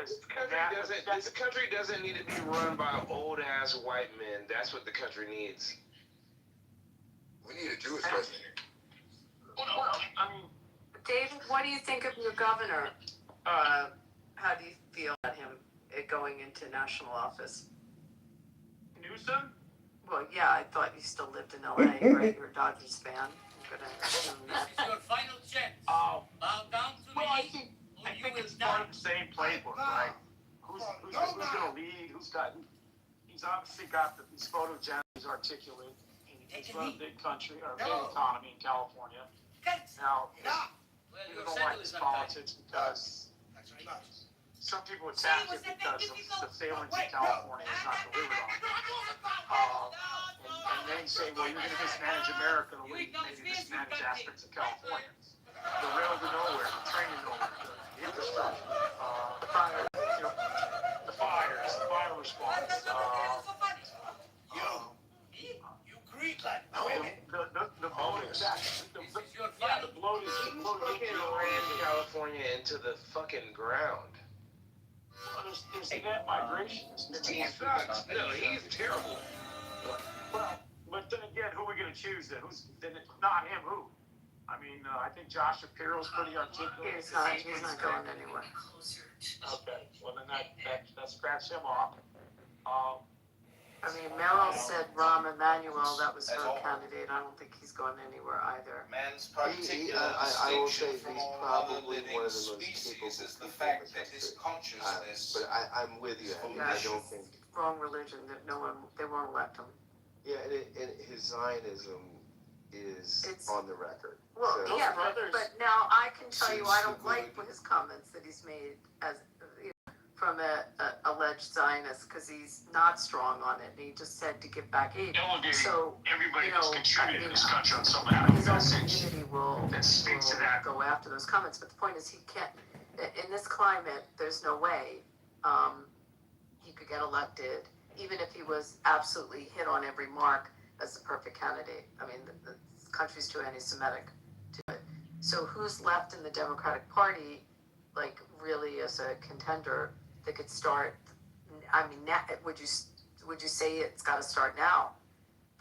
This country doesn't need to be run by old ass white men. That's what the country needs. We need a Jewish president. Well, I mean, David, what do you think of your governor? How do you feel about him going into national office? Newsom? Well, yeah, I thought you still lived in LA, right? You're a Dodgers fan. I'm gonna assume that. This is your final chance. Oh. Bow down to Well, I me. think it's part of the same playbook, right? Who's going to lead? He's obviously got he's photogenic, he's articulate. He's run a big country, or a big economy in California. Now, people don't like his politics because some people attack it because of the failings in California is not delivered on. And then say, well, you're going to mismanage America the way you maybe mismanage aspects of California. The rail to nowhere, the train to nowhere, the infrastructure, the fire response. You greet like The voting tax. The bloated. Fucking ran California into the fucking ground. There's net migration. He sucks. No, he's terrible. Well, but then again, who are we going to choose then? Then it's not him, who? I mean, I think Josh Shapiro's pretty articulate. He's not going anywhere. Okay, well then that scratched him off. I mean, Merrill said Rahm Emanuel, that was her candidate. I don't think he's going anywhere either. Man's particular I will say he's probably one of the most capable is the fact that his consciousness. but I'm with you. I don't think wrong religion that they won't elect him. Yeah, and his Zionism is on the record. Well, so, yeah, but now I can tell you I don't like his comments that he's made as from a alleged Zionist because he's not strong on it. And he just said to give back aid. So everybody who's contributed in this country on some kind of his own message community will go after those comments. But the point is, he can't. In this climate, there's no way he could get elected, even if he was absolutely hit on every mark as the perfect candidate. I mean, the country's too anti-Semitic to it. So who's left in the Democratic Party, like really as a contender that could start? I mean, would you say it's got to start now?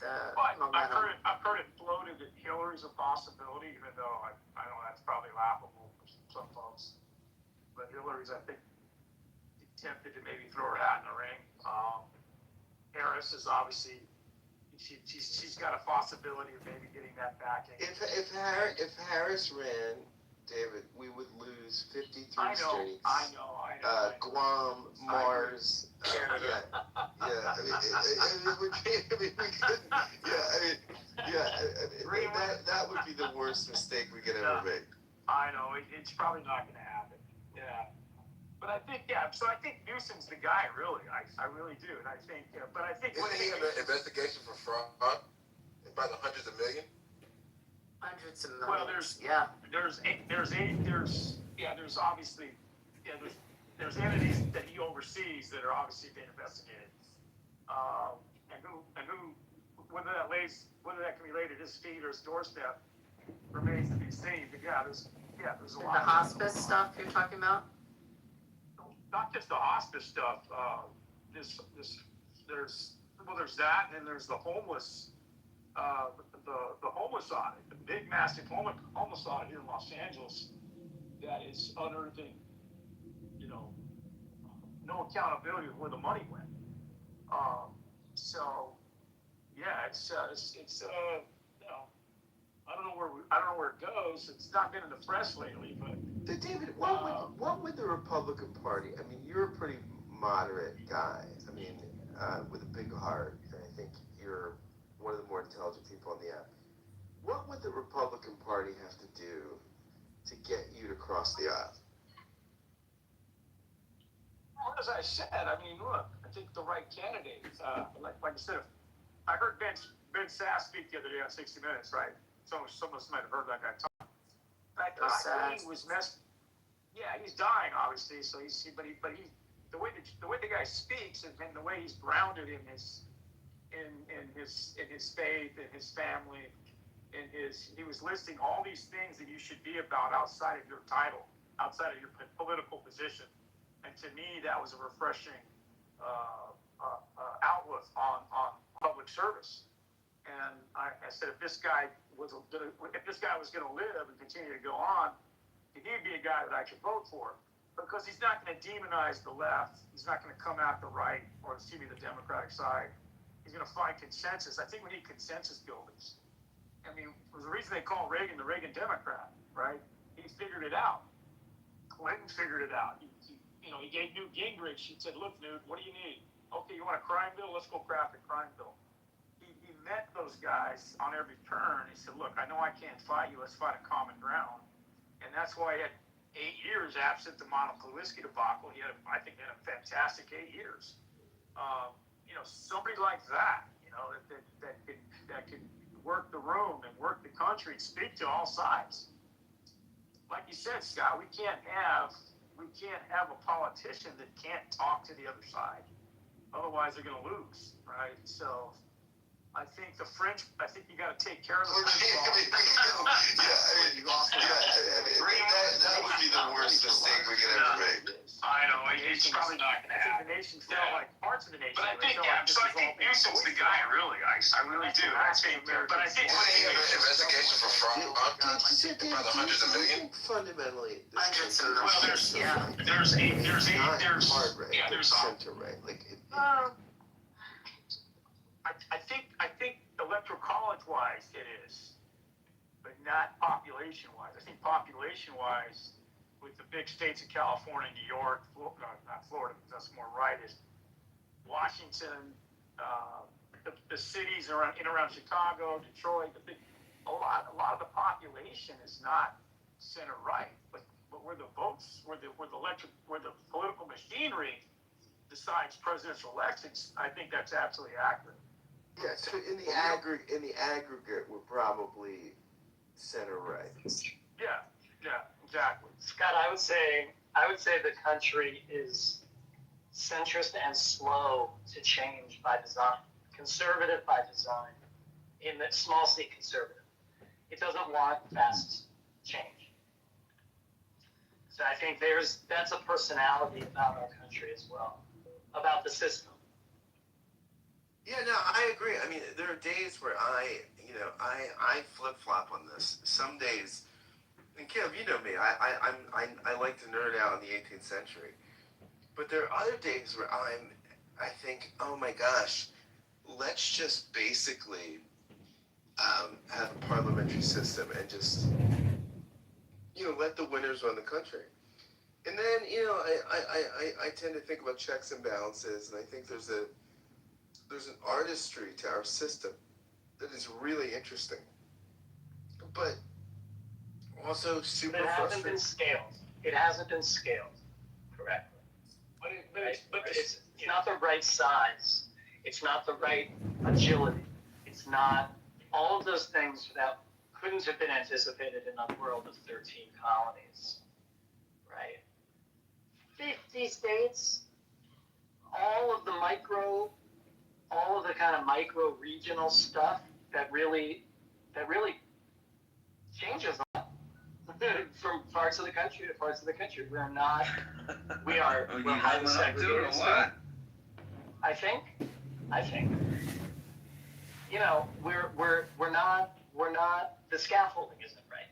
I've heard it floated that Hillary's a possibility, even though I know that's probably laughable for some folks. But Hillary's, I think, tempted to maybe throw her hat in the ring. Harris is obviously. She's got a possibility of maybe getting that backing. If Harris ran, David, we would lose 53 states. I know. Guam, Mars, Canada. That would be the worst mistake we could ever make. I know, it's probably not going to happen. Yeah. But I think, so I think Newsom's the guy, really. I really do. And I think, but I think... Isn't he in the investigation for fraud by the hundreds of million? Hundreds of million. Well, there's entities that he oversees that are obviously being investigated. And who, whether that can be laid at his feet or his doorstep remains to be seen. But there's a lot. The hospice stuff you're talking about? Not just the hospice stuff. There's that, and then there's the homeless, the homeless audit, the big, massive homeless audit here in Los Angeles that is unearthing, no accountability of where the money went. I don't know where it goes. It's not been in the press lately, but. David, what would the Republican Party? I mean, you're a pretty moderate guy. I mean, with a big heart, and I think you're one of the more intelligent people on the app. What would the Republican Party have to do to get you to cross the aisle? Well, as I said, I mean, look, I think the right candidate, like I said, I heard Ben Sass speak the other day on 60 Minutes, right? Some of us might have heard that guy talk. I thought he was messed. Yeah, he's dying, obviously. So the way the guy speaks and the way he's grounded in his faith, in his family, he was listing all these things that you should be about outside of your title, outside of your political position. And to me, that was a refreshing outlook on public service. And I said, if this guy was going to live and continue to go on, he'd be a guy that I could vote for, because he's not going to demonize the left. He's not going to come out the right or the Democratic side. He's going to find consensus. I think we need consensus builders. I mean, the reason they call Reagan the Reagan Democrat, right? He figured it out. Clinton figured it out. He gave Newt Gingrich. He said, "Look, Newt, what do you need? Okay, you want a crime bill? Let's go craft a crime bill." He met those guys on every turn. He said, "Look, I know I can't fight you. Let's find a common ground." And that's why he had 8 years absent the Monica Lewinsky debacle. I think he had a fantastic 8 years. Somebody like that, that can work the room and work the country and speak to all sides. Like you said, Scott, we can't have a politician that can't talk to the other side. Otherwise, they're going to lose, right? So I think you got to take care of the French that would be the worst mistake we could ever make. I know, it's probably not going to happen. The nation felt like parts of the nation. But I think Newsom's the guy, really. I really do. But I think What do you have an investigation for fraud by the hundreds of million? Fundamentally, Hundreds of Well, millions, yeah. there's hard right. yeah, there's center right. I think electoral college wise it is, but not population wise. I think population wise, with the big states of California, New York, not Florida, because that's more rightist, Washington, the cities around Chicago, Detroit, a lot of the population is not center right, but where the votes, where the political machinery decides presidential elections, I think that's absolutely accurate. Yeah, so in the aggregate, we're probably center right. Yeah, exactly. Scott, I would say the country is centrist and slow to change by design, conservative by design, in the small c conservative. It doesn't want fast change. So I think that's a personality about our country as well, about the system. Yeah, no, I agree. I mean, there are days where I flip-flop on this. Some days, and Caleb, you know me, I like to nerd out in the 18th century. But there are other days where I think, oh my gosh, let's just basically have a parliamentary system and just, let the winners run the country. And then, I tend to think about checks and balances, and I think there's an artistry to our system that is really interesting, but also super frustrating. It hasn't been scaled correctly. But it's not the right size. It's not the right agility. It's not all of those things that couldn't have been anticipated in a world of 13 colonies, right? 50 states, all of the kind of micro regional stuff that really changes a lot from parts of the country to parts of the country. We're highly segregated. I think, we're not, the scaffolding isn't right.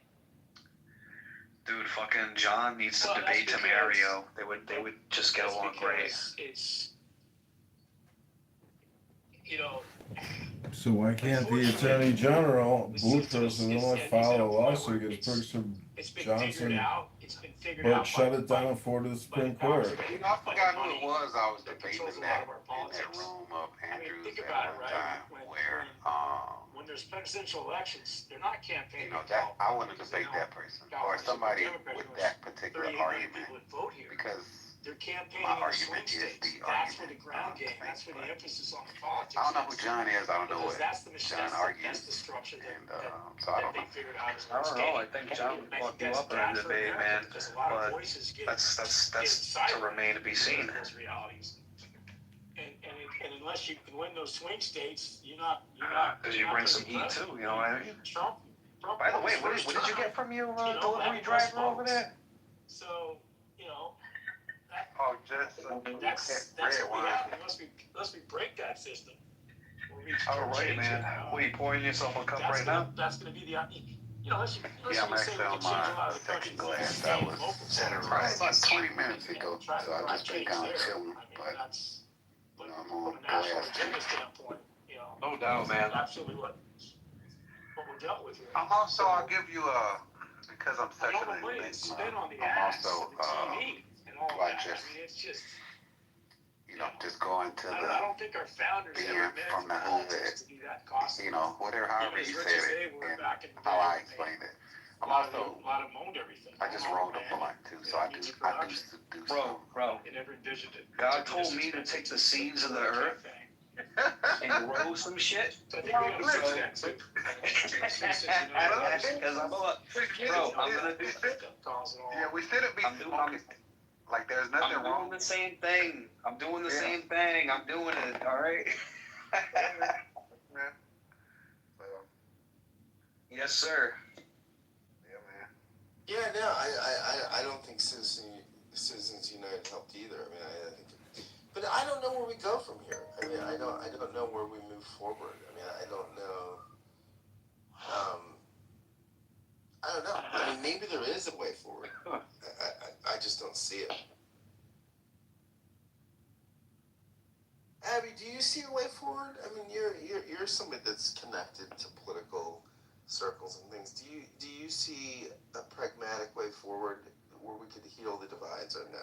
Dude, fucking John needs to debate Tamario. They would just get along great. So why can't the Attorney General, Boothurst, file a lawsuit against Briggs Johnson, but shut it down for the Supreme Court? I forgot who it was I was debating in that room of Andrews at one time, where when there's presidential elections, they're not campaigning. that I want to debate that person or somebody with that particular argument, because they're campaigning my in swing argument is states. the That's where the argument, ground game. thing, That's where the but emphasis on the politics. I don't know who John is. I don't know Because what that's the machine. John argues, That's the structure and that so I don't they know. figured out as I don't know. I think John would fuck you up in a debate, man. Because a lot of But voices get that's to remain to be seen. those realities. And unless you can win those swing states, you're not. Because you bring some heat too, you know what I mean? Trump By the way, what did you get from your delivery driver over there? So, Oh, just That's what we have unless we break that system. All right, man. What, you pouring yourself a cup right now? That's going to be the, unless you yeah, I'm say actually we on can change a lot my of the second country's glass. state That and was local right about 20 minutes ago, try to so I've drive just been change kind of there. chilling. I mean, But that's I'm from on a national glass agenda two. standpoint, No doubt, man. absolutely what we're dealt with here. I'm also, I'll give you a, because I'm such all an the money that's enigma, spent on the I'm ads also, and the TV and all like that. just, I mean, it's just, just going to I the, don't think our founders being ever meant from the for hood, it to be that costly. whatever, however Even as you rich said as they it, were and back in the how day, I they- explained it. A I'm lot of also, them owned everything. I just rolled a blunt too, so I do do Bro, They never envisioned it. God told me to take the seeds of the earth and grow some shit. So I think we gotta fix that too. Because I'm gonna do yeah, we shouldn't be smoking. Like, there's nothing I'm wrong. doing the same thing. I'm doing the same thing. I'm doing it, alright? Man. So, Yes, sir. yeah, man. Yeah, no, I don't think Citizens United helped either. I mean, I think, but I don't know where we go from here. I mean, I don't know where we move forward. I mean, I don't know. I don't know. I mean, maybe there is a way forward. I just don't see it. Abby, do you see a way forward? I mean, you're somebody that's connected to political circles and things. Do you see a pragmatic way forward where we could heal the divides or no?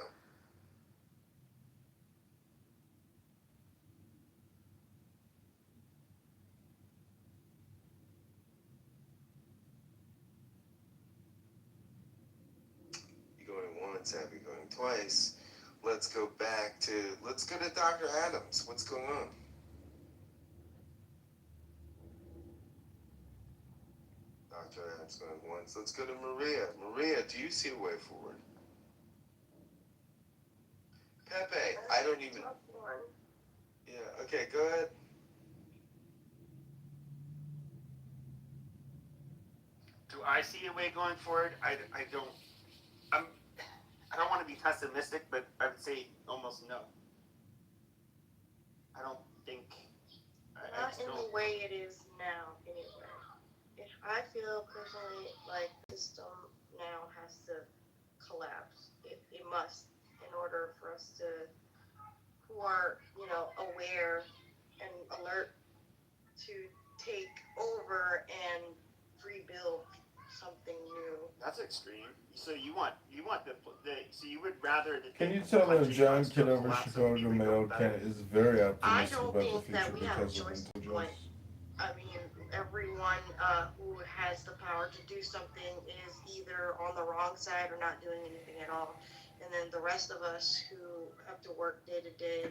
You're going once, Abby, going twice. Let's go to Dr. Adams. What's going on? Dr. Adams going once. Let's go to Maria. Maria, do you see a way forward? Pepe, I don't even. Yeah, okay, go ahead. Do I see a way going forward? I don't. I don't want to be pessimistic, but I would say almost no. I don't think. Not in the way it is now, anyway. I feel personally like the system now has to collapse. It must, in order for us who are, aware and alert to take over and rebuild something new. That's extreme. So you want the so you would rather the. Can you tell that John Kitover, Chicago Mail, is very optimistic about the future because of intelligence? I mean, everyone who has the power to do something is either on the wrong side or not doing anything at all. And then the rest of us who have to work day to day,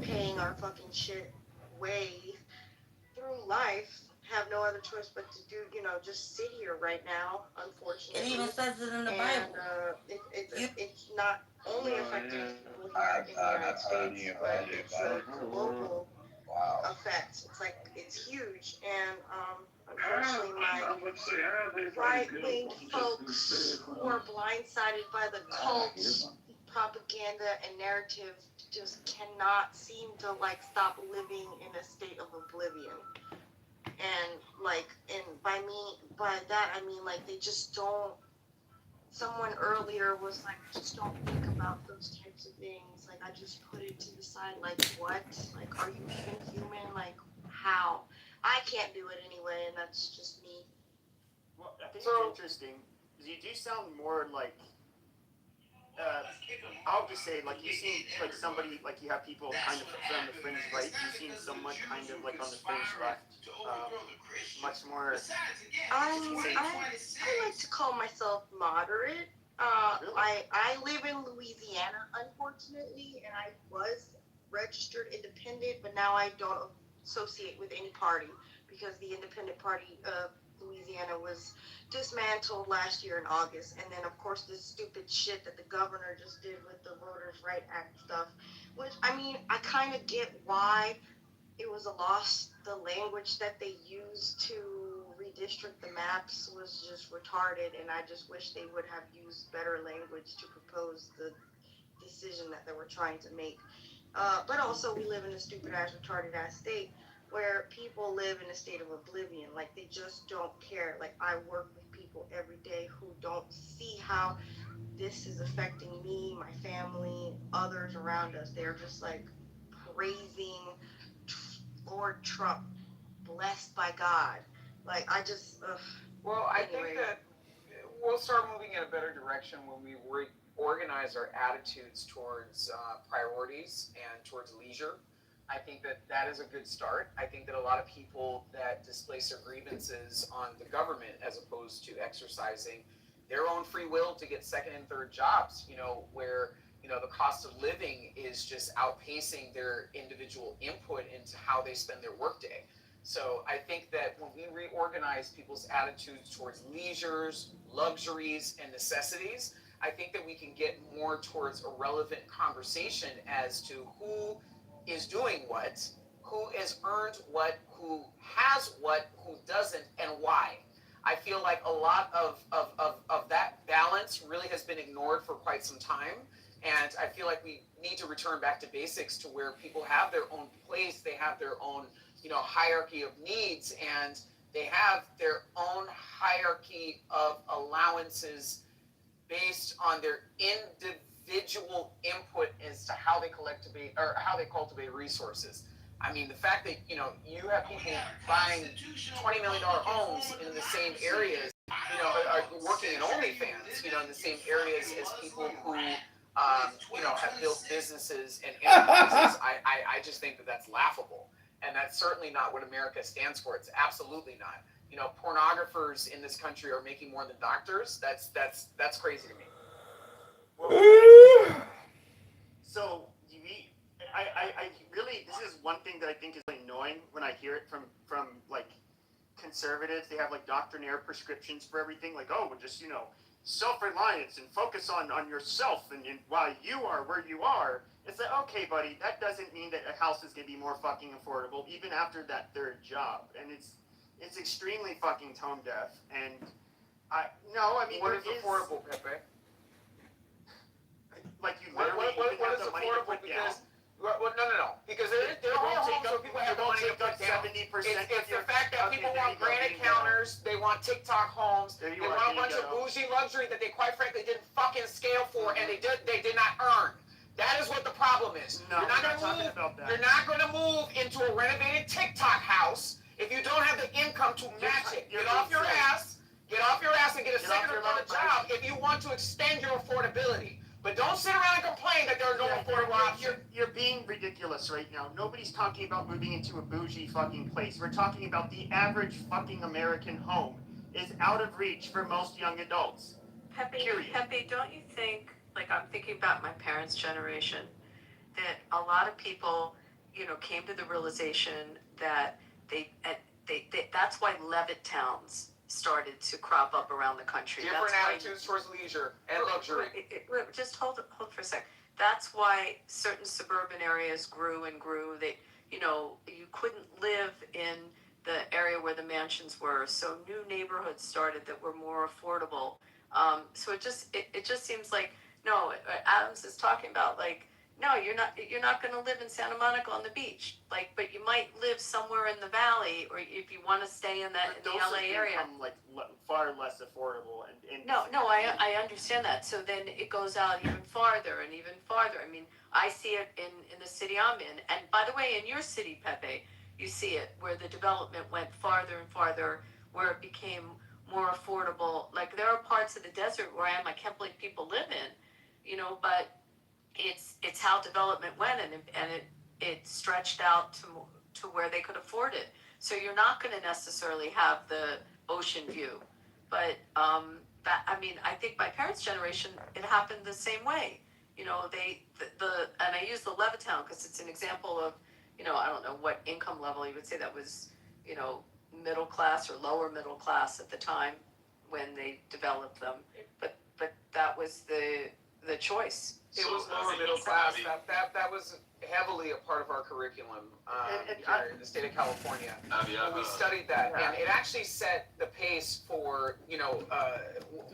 paying our fucking shit way through life, have no other choice but to do, just sit here right now, unfortunately. It even says it in the Bible. It's not only affecting people here in the United States, but it's a global effect. It's like, it's huge. And unfortunately, my right-wing folks who are blindsided by the cult propaganda and narrative just cannot seem to stop living in a state of oblivion. And by that I mean they just don't. Someone earlier was like, just don't think about those types of things. I just put it to the side. What? Are you even human? How? I can't do it anyway, and that's just me. Well, I think it's interesting. You do sound more like. I'll just say, you seem like somebody, you have people kind of on the fringe right, you seem someone kind of on the fringe left, much more. I like to call myself moderate. Really? I live in Louisiana, unfortunately, and I was registered independent, but now I don't associate with any party because the Independent Party of Louisiana was dismantled last year in August, and then of course this stupid shit that the governor just did with the Voters' Right Act stuff, which I kind of get why it was a loss. The language that they used to redistrict the maps was just retarded, and I just wish they would have used better language to propose this decision that they were trying to make. But also, we live in a stupid ass, retarded ass state where people live in a state of oblivion. Like, they just don't care. Like, I work with people every day who don't see how this is affecting me, my family, others around us. They're just like praising Lord Trump, blessed by God. Like, I just, Well, I anyway. think that we'll start moving in a better direction when we reorganize our attitudes towards priorities and towards leisure. I think that that is a good start. I think that a lot of people that displace their grievances on the government as opposed to exercising their own free will to get second and third jobs, where the cost of living is just outpacing their individual input into how they spend their workday. So I think that when we reorganize people's attitudes towards leisures, luxuries, and necessities, I think that we can get more towards a relevant conversation as to who is doing what, who has earned what, who has what, who doesn't, and why. I feel like a lot of that balance really has been ignored for quite some time. And I feel like we need to return back to basics to where people have their own place, they have their own hierarchy of needs, and they have their own hierarchy of allowances based on their individual input as to how they cultivate resources. I mean, the fact that you have people buying $20 million homes in the same areas, are working in OnlyFans, in the same areas as people who have built businesses and enterprises. I just think that that's laughable. And that's certainly not what America stands for. It's absolutely not. Pornographers in this country are making more than doctors. That's crazy to me. So I really, this is one thing that I think is annoying when I hear it from like conservatives. They have like doctrinaire prescriptions for everything. Like, oh, well, just self-reliance and focus on yourself, and while you are where you are. It's like, okay, buddy, that doesn't mean that a house is going to be more fucking affordable even after that third job. And it's extremely fucking tone deaf. And I mean, what is affordable, Pepe? Like, you literally what have is the money to affordable? put down. No. Because there are homes where people have the money to put down. 70%. It's the fact that people want granite counters, they want TikTok homes, they want a bunch of bougie luxury that they quite frankly didn't fucking scale for, and they did not earn. That is what the problem is. No, you're not going to move into a renovated TikTok house if you don't have the income to match it. Get off your ass and get a second or third job if you want to extend your affordability. But don't sit around and complain that there are no affordable options. You're being ridiculous right now. Nobody's talking about moving into a bougie fucking place. We're talking about the average fucking American home is out of reach for most young adults. Pepe, don't you think, like, I'm thinking about my parents' generation, that a lot of people, came to the realization that they that's why Levitt towns started to crop up around the country. Different attitudes towards leisure and luxury. Just hold for a sec. That's why certain suburban areas grew and grew. You couldn't live in the area where the mansions were, so new neighborhoods started that were more affordable. So it just seems like, no, Adams is talking about, like, no, you're not going to live in Santa Monica on the beach, like, but you might live somewhere in the valley, or if you want to stay in the LA area. Like far less affordable and No, I understand that. So then it goes out even farther and even farther. I mean, I see it in the city I'm in, and by the way, in your city, Pepe, you see it where the development went farther and farther, where it became more affordable. Like, there are parts of the desert where I can't believe people live in, but it's how development went, and it stretched out to where they could afford it. So you're not going to necessarily have the ocean view, but I think my parents' generation, it happened the same way. And I use the Levittown because it's an example of, I don't know what income level you would say that was, middle class or lower middle class at the time when they developed them, but that was the choice. It was lower middle class. That was heavily a part of our curriculum here in the state of California. We studied that, and it actually set the pace for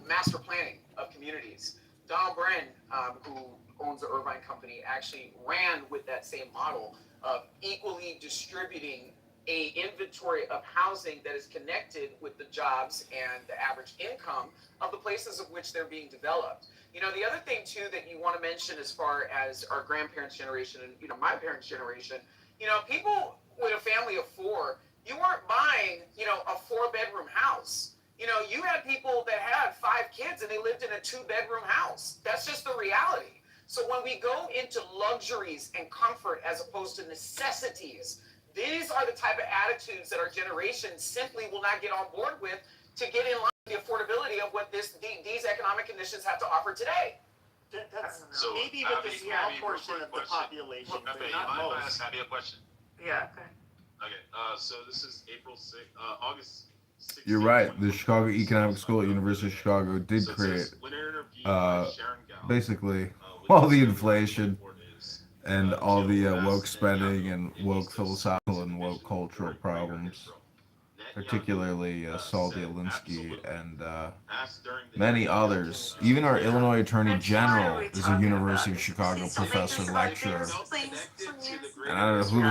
master planning of communities. Donald Bren, who owns the Irvine company, actually ran with that same model of equally distributing a inventory of housing that is connected with the jobs and the average income of the places of which they're being developed. You know, the other thing too that you want to mention as far as our grandparents' generation and, you know, my parents' generation, you know, people with a family of four, you weren't buying, you know, a 4-bedroom house. You know, you had people that had 5 kids and they lived in a 2-bedroom house. That's just the reality. So when we go into luxuries and comfort as opposed to necessities, these are the type of attitudes that our generation simply will not get on board with to get in line with the affordability of what these economic conditions have to offer today. That's So, maybe with Abby, a small Abby, portion real of quick the population, Okay, but you not mind if I most. ask Abby a question? Yeah, okay. Okay, so this is August 16th. You're right. The Chicago Economic School at University of Chicago did create basically all the inflation and all the woke spending and woke philosophical and woke cultural problems, particularly Saul Alinsky and many others. Even our Illinois Attorney General is a University of Chicago professor lecturer. And I don't know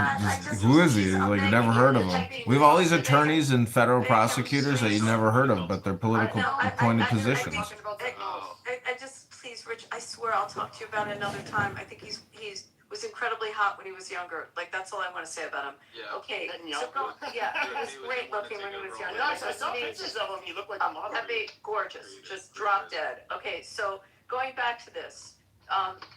who is he? Like, never heard of him. We have all these attorneys and federal prosecutors that you never heard of, but they're political appointed positions. I just, please, Rich, I swear I'll talk to you about it another time. I think he's was incredibly hot when he was younger. Like, that's all I want to say about him. Yeah. Okay, And so younger. yeah, he was great looking when he was younger. No, I saw pictures of him. He looked like a model. Gorgeous, just drop dead. Okay, so going back to this,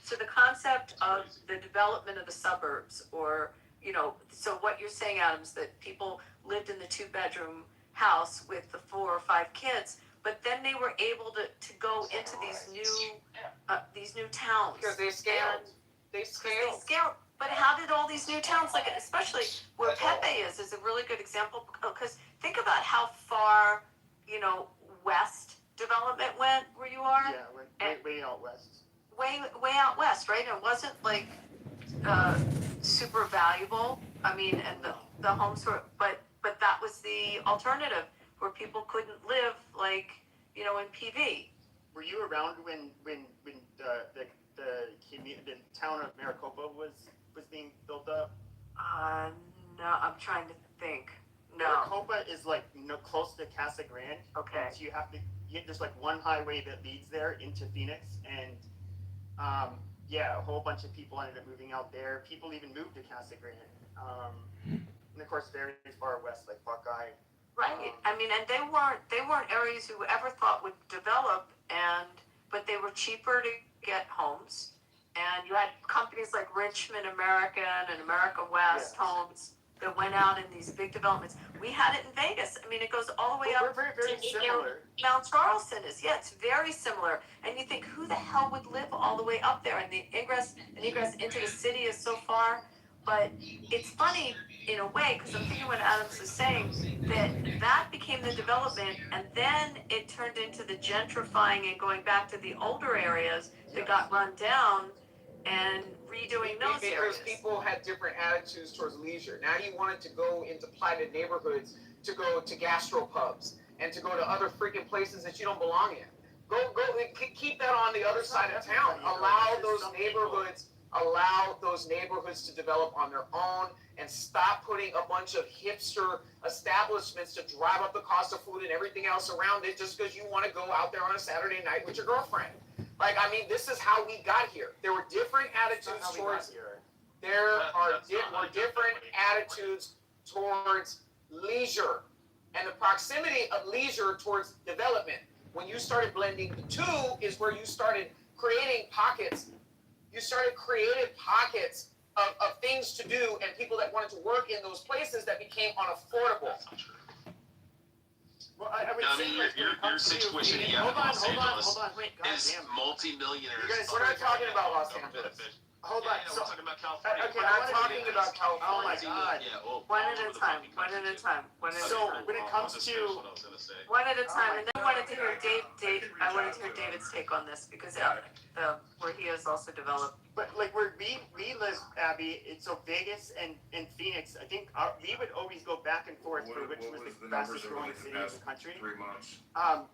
so the concept of the development of the suburbs, or, you know, so what you're saying, Adams, that people lived in the 2-bedroom house with the 4 or 5 kids, but then they were able to go into these new towns. Because they scaled. They scaled. But how did all these new towns, like especially where Pepe is a really good example, because think about how far, you know, west development went where you are. Yeah, way out west. Way out west, right? It wasn't like super valuable. I mean, and the homes were, but that was the alternative where people couldn't live, like, you know, in PV. Were you around when the town of Maricopa was being built up? No, I'm trying to think. No. Maricopa is like close to Casa Grande. Okay. So there's like one highway that leads there into Phoenix, and a whole bunch of people ended up moving out there. People even moved to Casa Grande. And of course, very far west, like Buckeye. Right. I mean, and they weren't areas you ever thought would develop, but they were cheaper to get homes. And you had companies like Richmond American and America West Homes that went out in these big developments. We had it in Vegas. I mean, it goes all the way up. We're very similar. Mount Charleston is, it's very similar. And you think, who the hell would live all the way up there? And the ingress into the city is so far. But it's funny in a way, because I'm thinking what Adams is saying, that became the development, and then it turned into the gentrifying and going back to the older areas that got run down and redoing those areas. Because people had different attitudes towards leisure. Now you wanted to go into platted neighborhoods, to go to gastropubs, and to go to other freaking places that you don't belong in. Go, keep that on the other side of town. Allow those neighborhoods to develop on their own, and stop putting a bunch of hipster establishments to drive up the cost of food and everything else around it just because you want to go out there on a Saturday night with your girlfriend. Like, I mean, this is how we got here. There were different attitudes towards different attitudes towards leisure, and the proximity of leisure towards development. When you started blending the two is where you started creating pockets. You started creating pockets of things to do and people that wanted to work in those places that became unaffordable. Well, I would say your situation you have in Los Angeles is multi-millionaires. We're not talking about Los Angeles. Hold on. We're talking about California. Okay, we're not talking about California. Oh my God. One at a time. So when it comes to one at a time, and then I wanted to hear David's take on this, because where he has also developed. But like where we live, Abby, it's so Vegas and Phoenix. I think we would always go back and forth for which was the fastest growing city in the country. 3 months.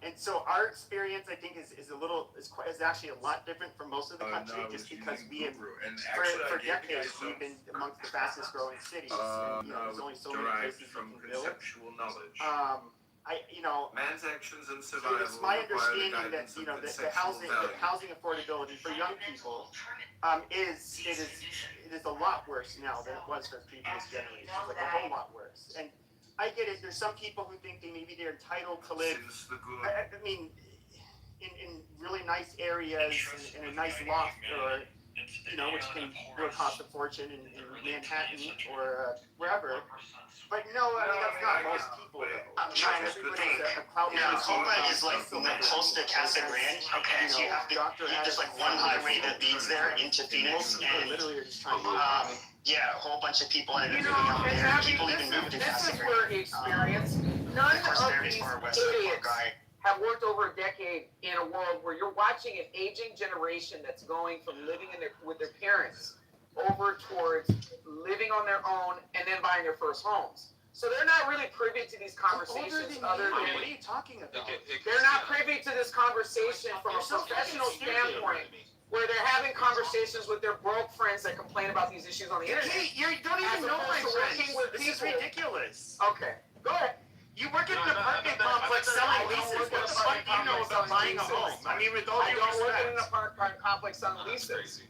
And so our experience, I think, is actually a lot different from most of the country, just because we have for decades we've been amongst the fastest growing cities. And, there's only so many places you can build. Knowledge. Man's actions and survival. It's my understanding that the housing affordability for young people it is a lot worse now than it was for previous generations, like a whole lot worse. And I get it. There's some people who think they're entitled to live. I mean, in really nice areas in a nice loft, or which can cost a fortune in Manhattan or wherever. But no, I mean that's not most people. I'm trying to think. Copa is like close to Casa Grande. Okay, so you have just like one highway that leads there into Phoenix, and literally are just trying to. Yeah, a whole bunch of people ended up moving out there. People even moved to Casa This is Grande. where he experienced. None Of course, of very these far west of idiots Guy. have worked over a decade in a world where you're watching an aging generation that's going from living with their parents over towards living on their own and then buying their first homes. So they're not really privy to these conversations. What are you talking about? They're not privy to this conversation from a professional standpoint, where they're having conversations with their broke friends that complain about these issues on the internet. You don't even know my friends. This is ridiculous. Okay, go ahead. You work in an apartment complex selling leases. What the fuck do you know about buying a home? I mean, with all I due don't work in an respect. apartment complex selling leases.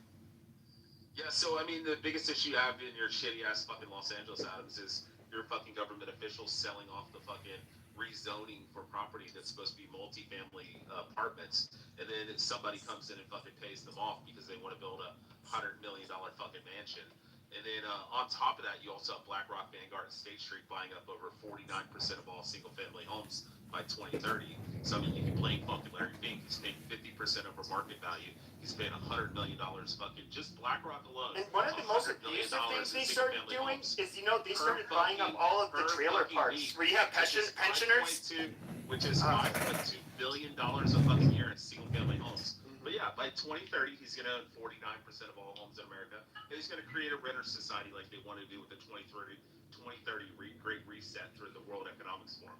Yeah, so I mean, the biggest issue you have in your shitty ass fucking Los Angeles, Adams, is your fucking government officials selling off the fucking rezoning for property that's supposed to be multifamily apartments, and then somebody comes in and fucking pays them off because they want to build a $100 million fucking mansion. And then on top of that, you also have BlackRock, Vanguard, and State Street buying up over 49% of all single-family homes by 2030. So I mean, you can blame fucking Larry Fink. He's paying 50% over market value. He's paying $100 million fucking just BlackRock alone. And one of the most abusive things they started doing is, they started buying up all of the trailer parks where you have pensioners. Which is $5.2 billion a fucking year in single-family homes. But yeah, by 2030, he's going to own 49% of all homes in America. And he's going to create a renter society like they want to do with the 2030 Great Reset through the World Economics Forum.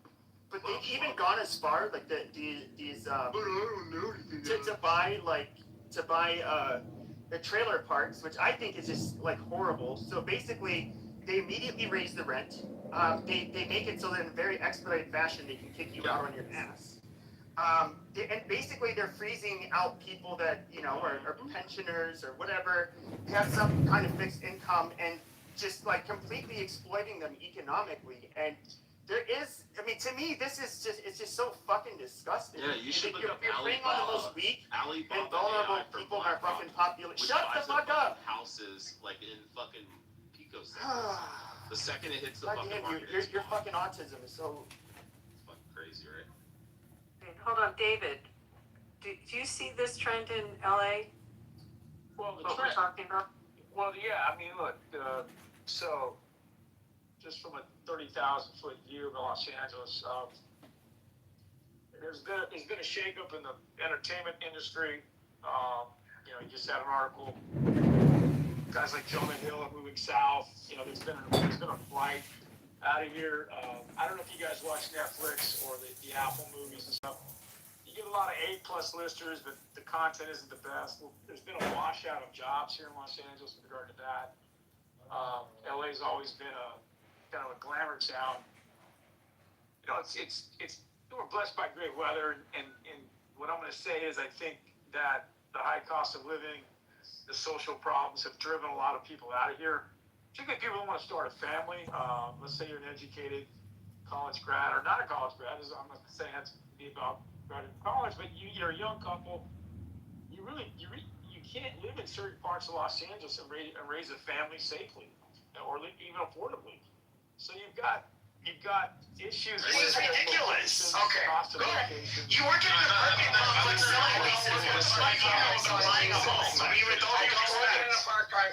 But they've even gone as far, like these to buy the trailer parks, which I think is just like horrible. So basically, they immediately raise the rent. They make it so that in a very expedited fashion they can kick you out on your ass. And basically they're freezing out people that are pensioners or whatever, have some kind of fixed income, and just like completely exploiting them economically. And there is, I mean, to me, it's just so fucking disgusting. Yeah, you should look up You're preying on the most weak Alibaba and vulnerable AI people in our fucking population. which Shut the buys fuck up! Houses like in fucking Pico centers. The second it hits the fucking Again, market, your fucking autism is so. it's fucking crazy, right? Hold on, David. Do you see this trend in LA? Well, the What we're trend, talking about? well, yeah, I mean, look, so just from a 30,000 foot view of Los Angeles, there's been a shakeup in the entertainment industry. You just had an article. Guys like Jonah Hill are moving south. There's been a flight out of here. I don't know if you guys watch Netflix or the Apple movies and stuff. You get a lot of A+ listers, but the content isn't the best. Well, there's been a washout of jobs here in Los Angeles with regard to that. LA's always been a kind of a glamour town. We're blessed by great weather, and what I'm going to say is I think that the high cost of living, the social problems have driven a lot of people out of here. Particularly people who want to start a family. Let's say you're an educated college grad, or not a college grad. I'm not saying that's to be about graduate college, but you're a young couple. You can't live in certain parts of Los Angeles and raise a family safely, or even affordably. So you've got issues. This is ridiculous. Okay, go ahead. You work in an apartment complex selling leases. What do you know about buying a home? I mean, with all due respect.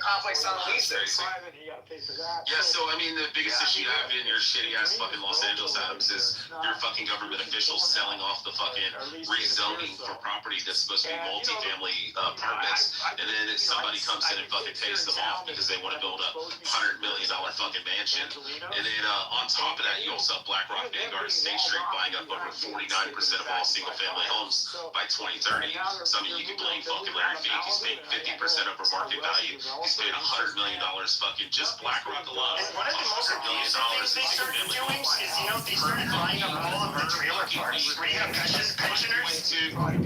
complex on the lease. Private, you gotta pay for that. Yeah, so I mean, the biggest issue you have in your shitty ass fucking Los Angeles, Adams, is your fucking government officials selling off the fucking rezoning for property that's supposed to be multifamily apartments, and then somebody comes in and fucking takes them off because they want to build a $100 million fucking mansion, and then on top of that, you also have BlackRock, Vanguard, and State Street buying up over 49% of all single-family homes by 2030. So I mean, you can blame fucking Larry Fink. He's paying 50% over market value. He's paying $100 million fucking just BlackRock alone. And one of the most abusive things they started doing is, they started buying up all of the trailer parks where you have pensioners.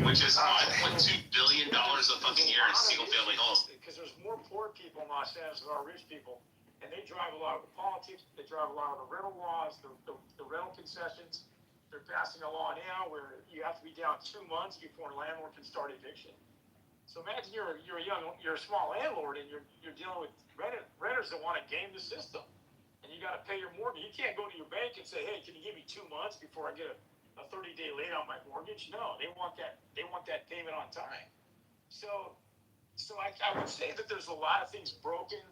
Which is $1.2 billion a fucking year in single-family homes. Because there's more poor people in Los Angeles than there are rich people, and they drive a lot of the politics. They drive a lot of the rental laws, the rental concessions. They're passing a law now where you have to be down 2 months before a landlord can start eviction. So imagine you're a small landlord and you're dealing with renters that want to game the system, and you got to pay your mortgage. You can't go to your bank and say, hey, can you give me 2 months before I get a 30-day late on my mortgage? No, they want that payment on time. So I would say that there's a lot of things broken,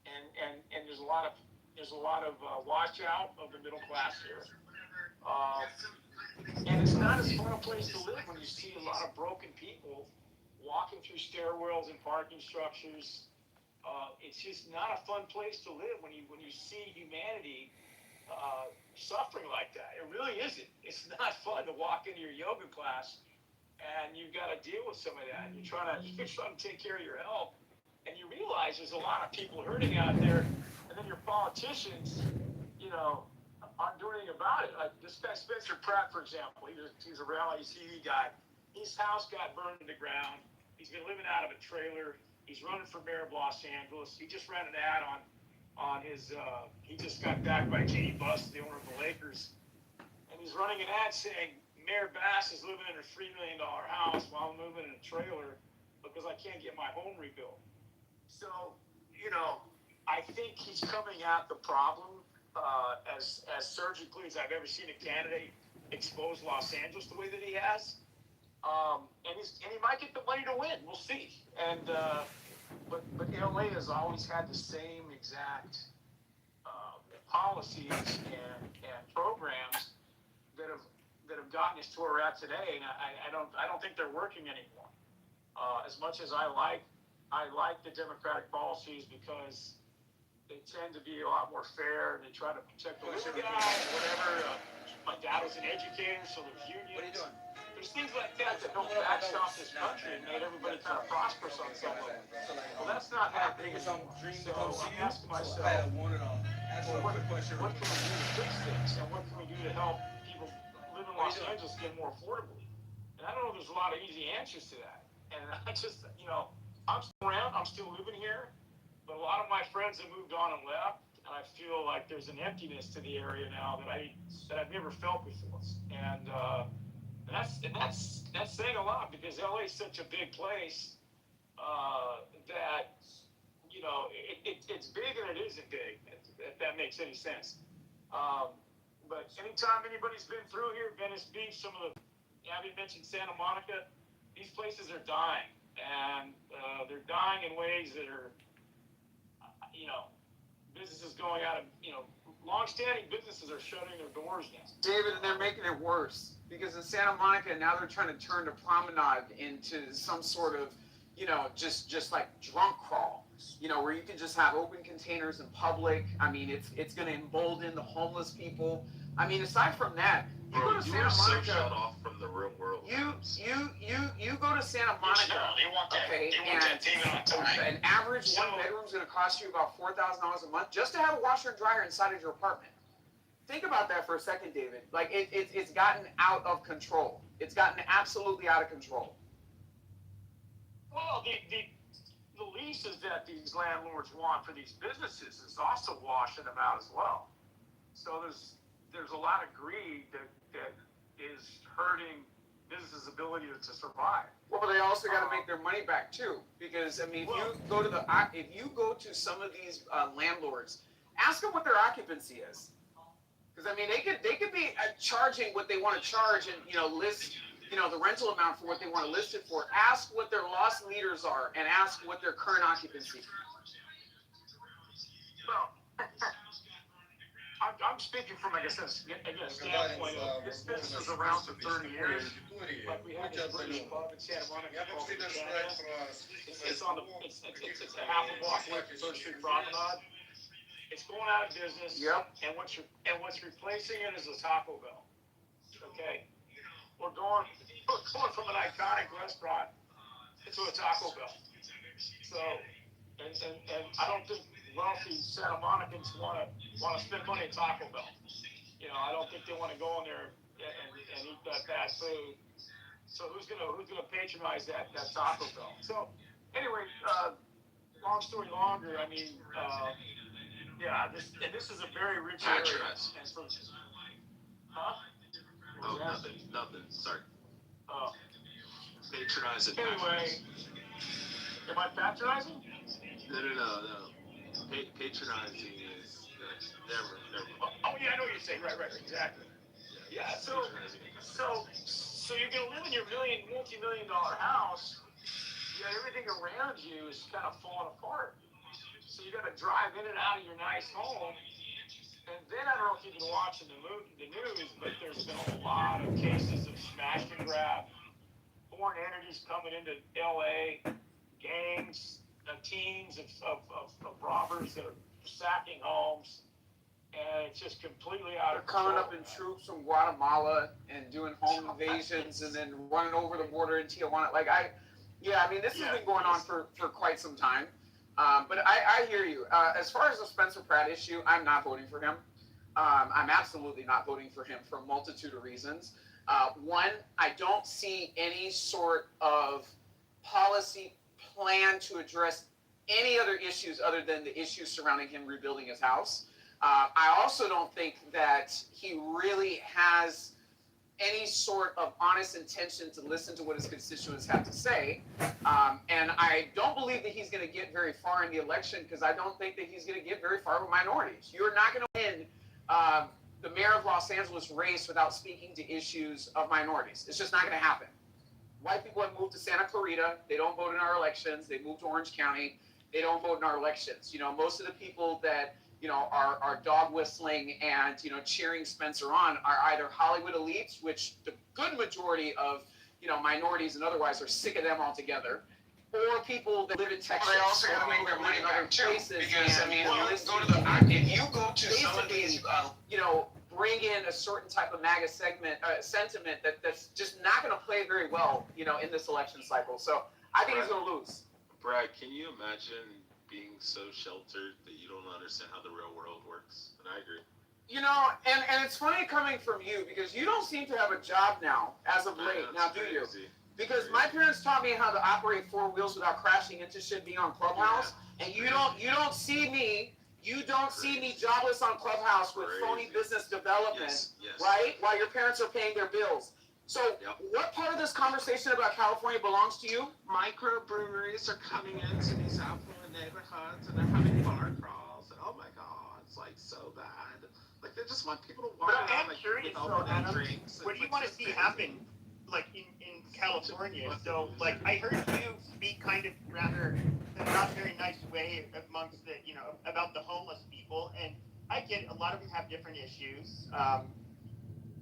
and there's a lot of washout of the middle class here. And it's not as fun a place to live when you see a lot of broken people walking through stairwells and parking structures. It's just not a fun place to live when you see humanity suffering like that. It really isn't. It's not fun to walk into your yoga class and you've got to deal with some of that. You're trying to take care of your health, and you realize there's a lot of people hurting out there, and then your politicians, aren't doing anything about it. Like this guy Spencer Pratt, for example, he's a rally TV guy. His house got burned to the ground. He's been living out of a trailer. He's running for mayor of Los Angeles. He just ran an ad on his. He just got backed by Katie Buss, the owner of the Lakers, and he's running an ad saying Mayor Bass is living in a $3 million house while I'm moving in a trailer because I can't get my home rebuilt. So, I think he's coming at the problem as surgically as I've ever seen a candidate expose Los Angeles the way that he has. And he might get the money to win. We'll see. And but LA has always had the same exact policies and programs that have gotten us to where we're at today. And I don't think they're working anymore. As much as I like the Democratic policies because they tend to be a lot more fair and they try to protect the liberty whatever. My dad was an educator, so there's unions. What are you doing? There's things like that don't backstop this country and made everybody kind of prosperous on some level. Well, that's not happening anymore. So I'm asking myself, what can we do to fix things, and what can we do to help people live in Los Angeles get more affordably? And I don't know if there's a lot of easy answers to that. And I just, I'm still around, I'm still living here, but a lot of my friends have moved on and left, and I feel like there's an emptiness to the area now that I've never felt before. And that's saying a lot because LA is such a big place that it's big and it isn't big, if that makes any sense. But anytime anybody's been through here, Venice Beach, some of the Abby mentioned Santa Monica, these places are dying, and they're dying in ways that are businesses going out of long-standing businesses are shutting their doors now. David, and they're making it worse because in Santa Monica now they're trying to turn the promenade into some sort of, just like drunk crawl, where you can just have open containers in public. I mean, it's going to embolden the homeless people. I mean, aside from that, you go to Santa Monica. So shut off from the real world. You go to Santa Monica. They want that. Okay, they want that payment on time. An average one bedroom is going to cost you about $4,000 a month just to have a washer and dryer inside of your apartment. Think about that for a second, David. Like it's gotten out of control. It's gotten absolutely out of control. Well, the leases that these landlords want for these businesses is also washing them out as well. So there's a lot of greed that is hurting businesses' ability to survive. Well, but they also got to make their money back too, because I mean, if you go to some of these landlords, ask them what their occupancy is, because I mean, they could be charging what they want to charge and list the rental amount for what they want to list it for. Ask what their loss leaders are and ask what their current occupancy. Well, I'm speaking from, I guess, again, standpoint of this business is around for 30 years. Like we had this British pub in Santa Monica called the Channel. It's on the, it's a half a block away from 3rd Street Promenade. It's going out of business. Yep. And what's replacing it is a Taco Bell. Okay. We're going from an iconic restaurant to a Taco Bell. So, and I don't think wealthy Santa Monicans want to spend money at Taco Bell. I don't think they want to go in there and eat that bad food. So who's gonna patronize that Taco Bell? So anyway, long story longer. I mean, yeah, this is a very rich area. And so, huh? Oh, nothing. Sorry. Oh. Patronizing. Anyway, am I patronizing? No. Patronizing is never. Oh yeah, I know what you're saying. Right, exactly. Yeah, so you're gonna live in your multi-million-dollar house. Everything around you is kind of falling apart. So you got to drive in and out of your nice home. And then I don't know if you've been watching the news, but there's been a lot of cases of smash and grab, foreign entities coming into LA, gangs, teams of robbers that are sacking homes. And it's just completely out of control. They're coming up in troops from Guatemala and doing home invasions and then running over the border in Tijuana. This has been going on for quite some time. But I hear you. As far as the Spencer Pratt issue, I'm not voting for him. I'm absolutely not voting for him for a multitude of reasons. One, I don't see any sort of policy plan to address any other issues other than the issues surrounding him rebuilding his house. I also don't think that he really has any sort of honest intention to listen to what his constituents have to say. And I don't believe that he's going to get very far in the election because I don't think that he's going to get very far with minorities. You're not going to win the mayor of Los Angeles race without speaking to issues of minorities. It's just not going to happen. White people have moved to Santa Clarita. They don't vote in our elections. They moved to Orange County. They don't vote in our elections. Most of the people that are dog whistling and, cheering Spencer on are either Hollywood elites, which the good majority of, minorities and otherwise are sick of them altogether, or people that live in Texas. They also got to make their money back too, because if you go to some of these, bring in a certain type of MAGA sentiment that's just not going to play very well, in this election cycle. So I think he's going to lose. Brad, can you imagine being so sheltered that you don't understand how the real world works? And I agree. And it's funny coming from you because you don't seem to have a job now as of late. Now, do you? Because my parents taught me how to operate 4 wheels without crashing into shit being on Clubhouse, and you don't see me. You don't see me jobless on Clubhouse with phony business development, right? While your parents are paying their bills. So, what part of this conversation about California belongs to you? Microbreweries are coming into these affluent neighborhoods and they're having bar crawls. And oh my God, it's like so bad. Like they just want people to walk around. But I'm curious though, Adam, what do you want to see happen, like in California? So, like I heard you speak kind of rather in a not very nice way amongst the, about the homeless people, and I get a lot of them have different issues.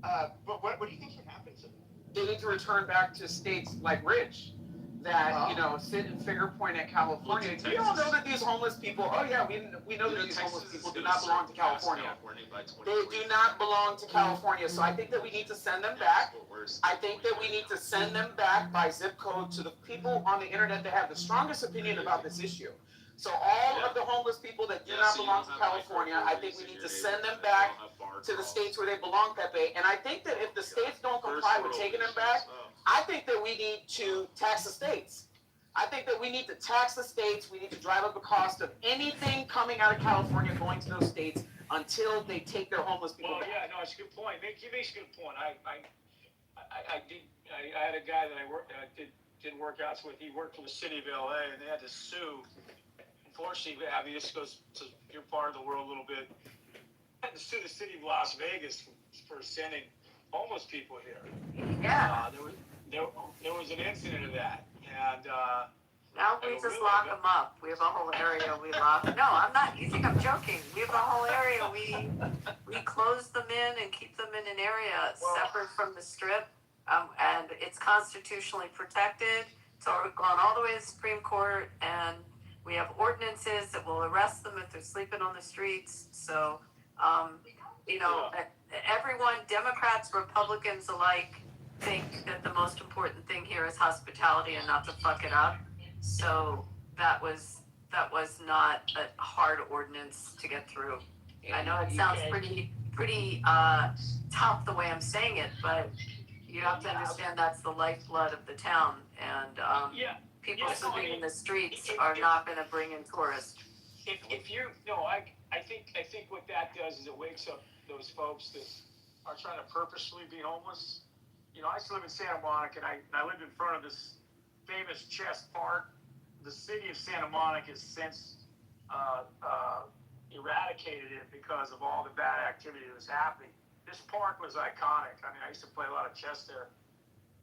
But what do you think should happen to them? They need to return back to states like Ridge that, sit and finger point at California. Do you all know that these homeless people, we know that these homeless people do not belong to California. They do not belong to California. So I think that we need to send them back. I think that we need to send them back by zip code to the people on the internet that have the strongest opinion about this issue. So all of the homeless people that do not belong to California, I think we need to send them back to the states where they belong, Pepe. And I think that if the states don't comply with taking them back, I think that we need to tax the states. I think that we need to tax the states. We need to drive up the cost of anything coming out of California going to those states until they take their homeless people back. Well, yeah, no, it's a good point. He makes a good point. I had a guy that I did workouts with. He worked for the city of LA, and they had to sue. Unfortunately, Abby, this goes to your part of the world a little bit. Had to sue the city of Las Vegas for sending homeless people here. Yeah. there was an incident of that, and now we just lock them up. We have a whole area we lock. No, I'm not. You think I'm joking? We have a whole area we close them in and keep them in an area separate from the strip, and it's constitutionally protected. It's gone all the way to the Supreme Court, and we have ordinances that will arrest them if they're sleeping on the streets. So, everyone, Democrats, Republicans alike, think that the most important thing here is hospitality and not to fuck it up. So that was not a hard ordinance to get through. I know it sounds pretty tough the way I'm saying it, but you have to understand that's the lifeblood of the town, and people sleeping in the streets are not going to bring in tourists. If you I think what that does is it wakes up those folks that are trying to purposely be homeless. I used to live in Santa Monica, and I lived in front of this famous chess park. The city of Santa Monica has since eradicated it because of all the bad activity that was happening. This park was iconic. I mean, I used to play a lot of chess there,